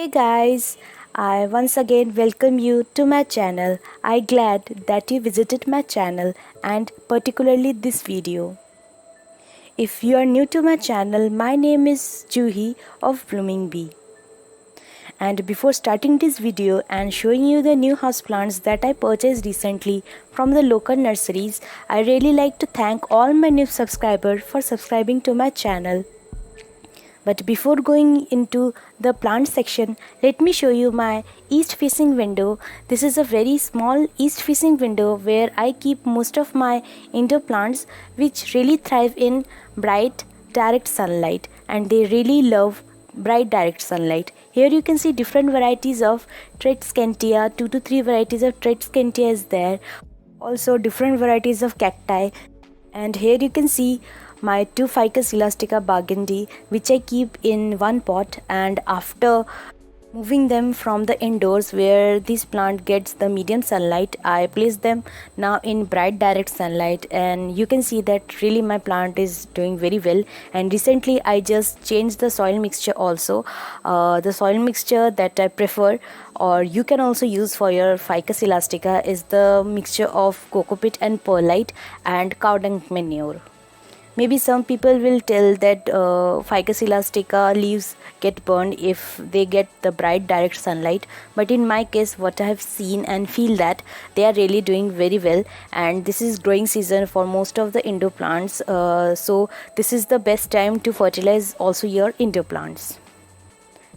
Hey guys, I once again welcome you to my channel. I'm glad that you visited my channel and particularly this video. If you are new to my channel, my name is Juhi of Blooming Bee. And before starting this video and showing you the new houseplants that I purchased recently from the local nurseries, I really like to thank all my new subscribers for subscribing to my channel. But before going into the plant section, let me show you my east facing window. This is a very small east facing window where I keep most of my indoor plants which really thrive in bright direct sunlight, and they really love bright direct sunlight. Here you can see different varieties of Tradescantia, 2 to 3 varieties of Tradescantia is there. Also different varieties of cacti, and here you can see my two Ficus elastica burgundy which I keep in one pot, and after moving them from the indoors where this plant gets the medium sunlight, I place them now in bright direct sunlight, and you can see that really my plant is doing very well. And recently I just changed the soil mixture also. The soil mixture that I prefer, or you can also use for your Ficus elastica, is the mixture of coco-peat and perlite and cow dung manure. Maybe some people will tell that Ficus elastica leaves get burned if they get the bright direct sunlight, but in my case what I have seen and feel that they are really doing very well, and this is growing season for most of the indoor plants, so this is the best time to fertilize also your indoor plants.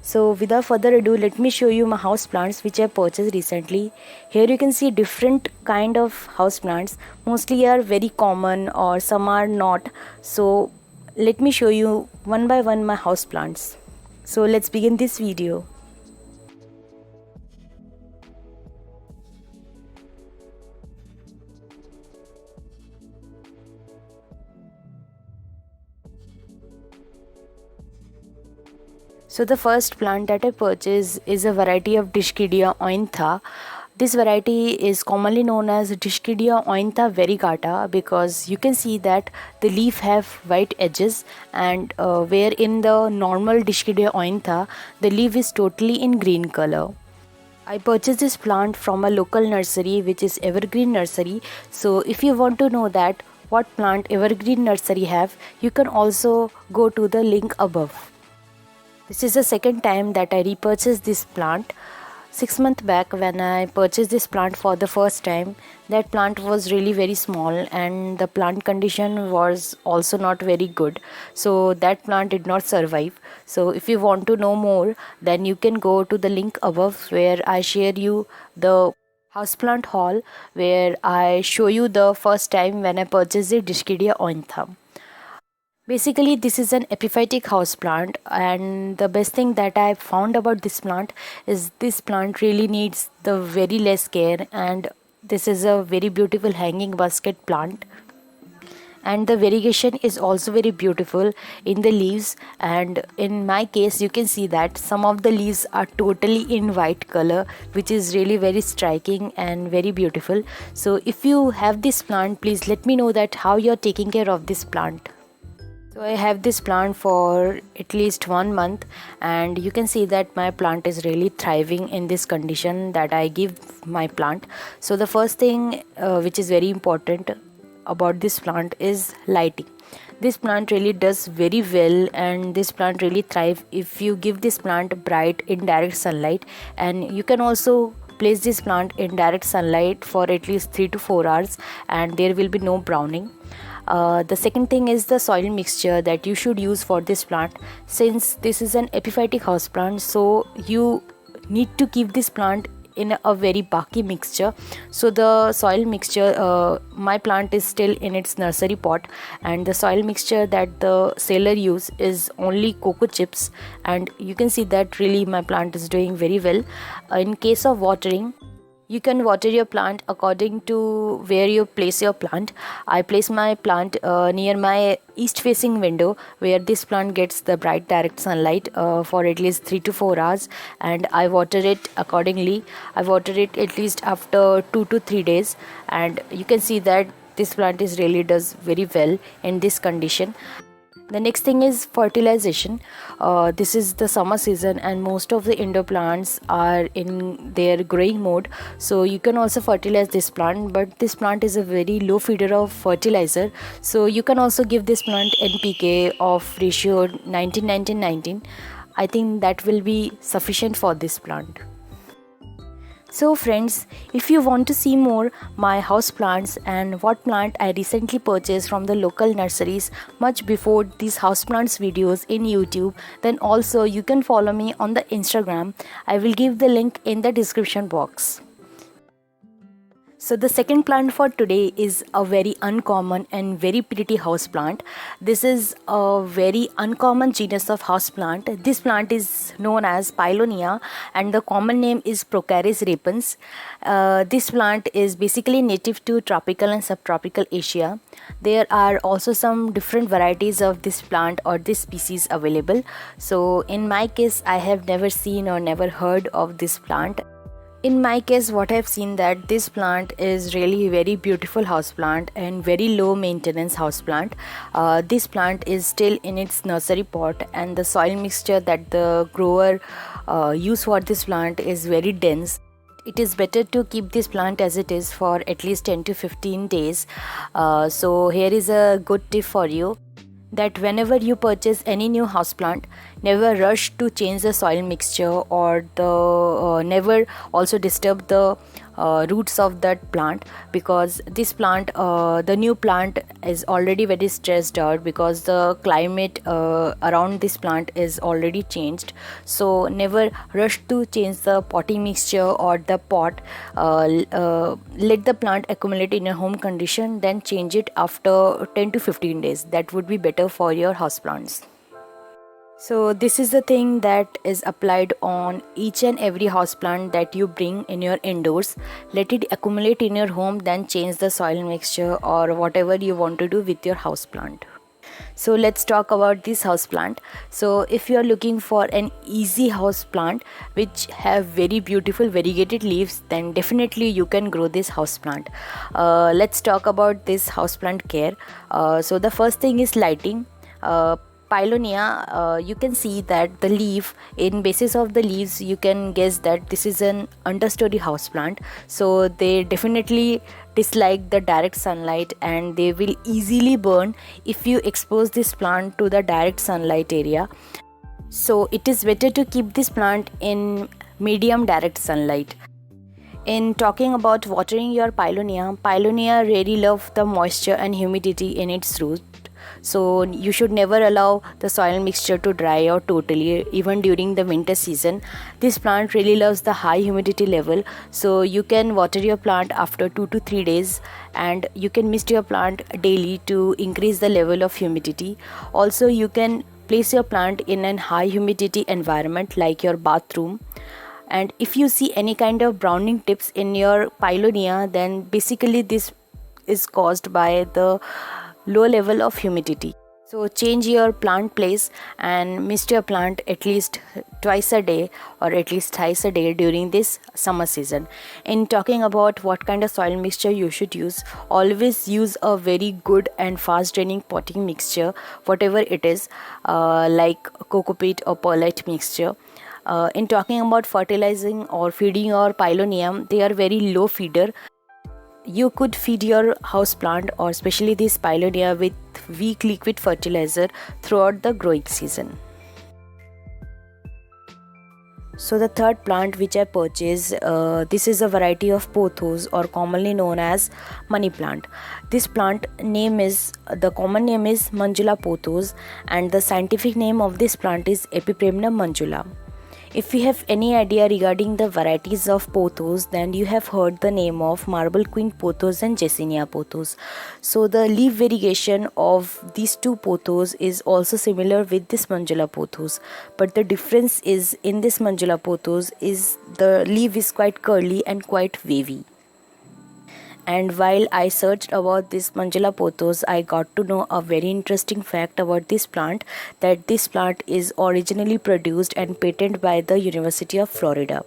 So without further ado, let me show you my house plants which I purchased recently. Here you can see different kind of house plants. Mostly are very common or some are not. So let me show you one by one my house plants. So let's begin this video. So the first plant that I purchased is a variety of Dischidia ointha. This variety is commonly known as Dischidia ointha variegata because you can see that the leaf have white edges, and where in the normal Dischidia ointha the leaf is totally in green color. I purchased this plant from a local nursery which is Evergreen Nursery. So if you want to know that what plant Evergreen Nursery have, you can also go to the link above. This is the second time that I repurchased this plant. 6 months back when I purchased this plant for the first time, that plant was really very small and the plant condition was also not very good. So that plant did not survive. So if you want to know more, then you can go to the link above where I share you the houseplant haul where I show you the first time when I purchased the Dischidia ointha. Basically, this is an epiphytic house plant, and the best thing that I found about this plant is this plant really needs the very less care, and this is a very beautiful hanging basket plant. And the variegation is also very beautiful in the leaves, and in my case you can see that some of the leaves are totally in white color, which is really very striking and very beautiful. So if you have this plant, please let me know that how you're taking care of this plant. So I have this plant for at least 1 month, and you can see that my plant is really thriving in this condition that I give my plant. So the first thing which is very important about this plant is lighting. This plant really does very well, and this plant really thrive if you give this plant bright indirect sunlight, and you can also place this plant in direct sunlight for at least 3 to 4 hours and there will be no browning. The second thing is the soil mixture that you should use for this plant. Since this is an epiphytic house plant, so you need to keep this plant in a very bulky mixture. So the soil mixture, my plant is still in its nursery pot, and the soil mixture that the seller use is only cocoa chips, and you can see that really my plant is doing very well. In case of watering, you can water your plant according to where you place your plant. I place my plant near my east facing window where this plant gets the bright direct sunlight for at least 3 to 4 hours, and I water it accordingly. I water it at least after 2 to 3 days, and you can see that this plant is really does very well in this condition. The next thing is fertilization. This is the summer season and most of the indoor plants are in their growing mode. So you can also fertilize this plant, but this plant is a very low feeder of fertilizer. So you can also give this plant NPK of ratio 19-19-19. I think that will be sufficient for this plant. So friends, if you want to see more my house plants and what plant I recently purchased from the local nurseries much before these house plants videos in YouTube, then also you can follow me on the Instagram. I will give the link in the description box. So the second plant for today is a very uncommon and very pretty house plant. This is a very uncommon genus of house plant. This plant is known as Pilonia and the common name is Procharis repens. This plant is basically native to tropical and subtropical Asia. There are also some different varieties of this plant or this species available. So in my case, I have never seen or never heard of this plant. In my case, what I've seen that this plant is really very beautiful house plant and very low maintenance house plant. This plant is still in its nursery pot and the soil mixture that the grower use for this plant is very dense. It is better to keep this plant as it is for at least 10 to 15 days. So here is a good tip for you, that whenever you purchase any new houseplant, never rush to change the soil mixture or never also disturb the roots of that plant, because this plant, the new plant is already very stressed out because the climate around this plant is already changed. So never rush to change the potting mixture or the pot. Let the plant accumulate in a home condition, then change it after 10 to 15 days. That would be better for your houseplants. So this is the thing that is applied on each and every houseplant that you bring in your indoors. Let it accumulate in your home, then change the soil mixture or whatever you want to do with your houseplant. So let's talk about this houseplant. So if you are looking for an easy houseplant which have very beautiful variegated leaves, then definitely you can grow this houseplant. Let's talk about this houseplant care. So the first thing is lighting. Pilonia, you can see that the leaf, in basis of the leaves you can guess that this is an understory houseplant. So they definitely dislike the direct sunlight and they will easily burn if you expose this plant to the direct sunlight area. So it is better to keep this plant in medium direct sunlight. In talking about watering your Pilonia really love the moisture and humidity in its root. So you should never allow the soil mixture to dry out totally, even during the winter season. This plant really loves the high humidity level, so you can water your plant after 2 to 3 days and you can mist your plant daily to increase the level of humidity. Also, you can place your plant in an high humidity environment like your bathroom. And if you see any kind of browning tips in your Pilonia, then basically this is caused by the low level of humidity. So change your plant place and mist your plant at least twice a day or at least thrice a day during this summer season. In talking about what kind of soil mixture you should use, always use a very good and fast draining potting mixture, whatever it is, like cocopeat or perlite mixture. In talking about fertilizing or feeding your Pilonia, they are very low feeder. You could feed your house plant or especially this Pilonia with weak liquid fertilizer throughout the growing season. So the third plant which I purchased, this is a variety of pothos or commonly known as money plant. This plant name is, the common name is Manjula pothos and the scientific name of this plant is Epipremnum manjula. If you have any idea regarding the varieties of pothos, then you have heard the name of Marble Queen pothos and Jessenia pothos. So the leaf variegation of these two pothos is also similar with this Manjula pothos. But the difference is in this Manjula pothos is the leaf is quite curly and quite wavy. And while I searched about this Manjula pothos, I got to know a very interesting fact about this plant, that this plant is originally produced and patented by the University of Florida.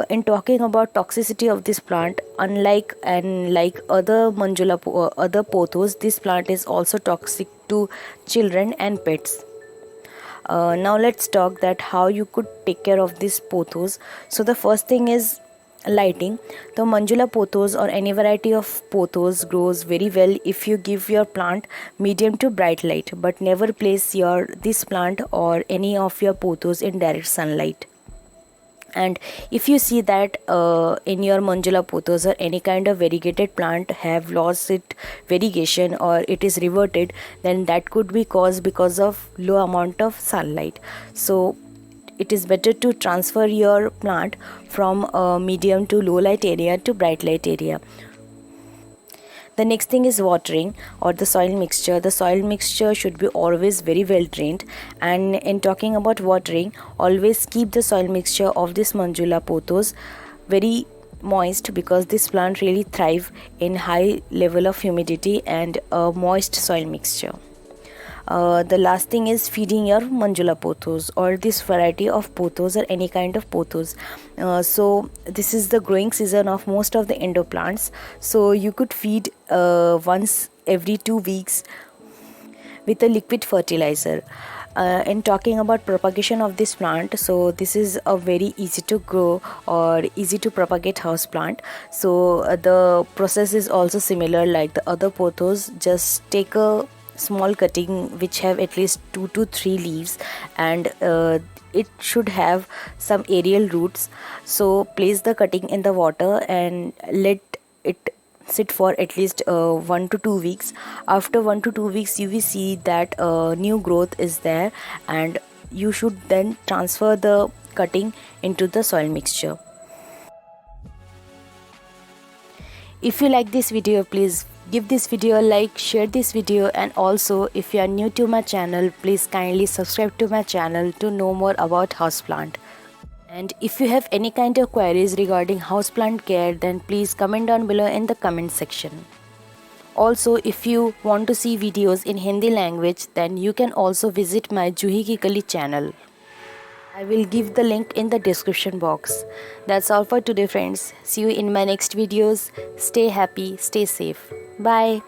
In talking about toxicity of this plant, unlike and like other other pothos, this plant is also toxic to children and pets. Now let's talk that how you could take care of these pothos. So the first thing is lighting. The Manjula pothos or any variety of pothos grows very well if you give your plant medium to bright light, but never place your this plant or any of your pothos in direct sunlight. And if you see that in your Manjula pothos or any kind of variegated plant have lost its variegation or it is reverted, then that could be caused because of low amount of sunlight. So it is better to transfer your plant from a medium to low light area to bright light area. The next thing is watering or the soil mixture. The soil mixture should be always very well drained, and in talking about watering, always keep the soil mixture of this Manjula pothos very moist, because this plant really thrive in high level of humidity and a moist soil mixture. The last thing is feeding your Manjula pothos or this variety of pothos or any kind of pothos. So this is the growing season of most of the indoor plants, so you could feed once every 2 weeks with a liquid fertilizer. In talking about propagation of this plant, so this is a very easy to grow or easy to propagate house plant. So the process is also similar like the other pothos. Just take a small cutting which have at least 2 to 3 leaves, and it should have some aerial roots. So place the cutting in the water and let it sit for at least 1 to 2 weeks. After 1 to 2 weeks you will see that new growth is there, and you should then transfer the cutting into the soil mixture. If you like this video, please give this video a like, share this video, and also if you are new to my channel, please kindly subscribe to my channel to know more about houseplant. And if you have any kind of queries regarding houseplant care, then please comment down below in the comment section. Also, if you want to see videos in Hindi language, then you can also visit my Juhi Ki Kali channel. I will give the link in the description box. That's all for today, friends. See you in my next videos. Stay happy, stay safe. Bye.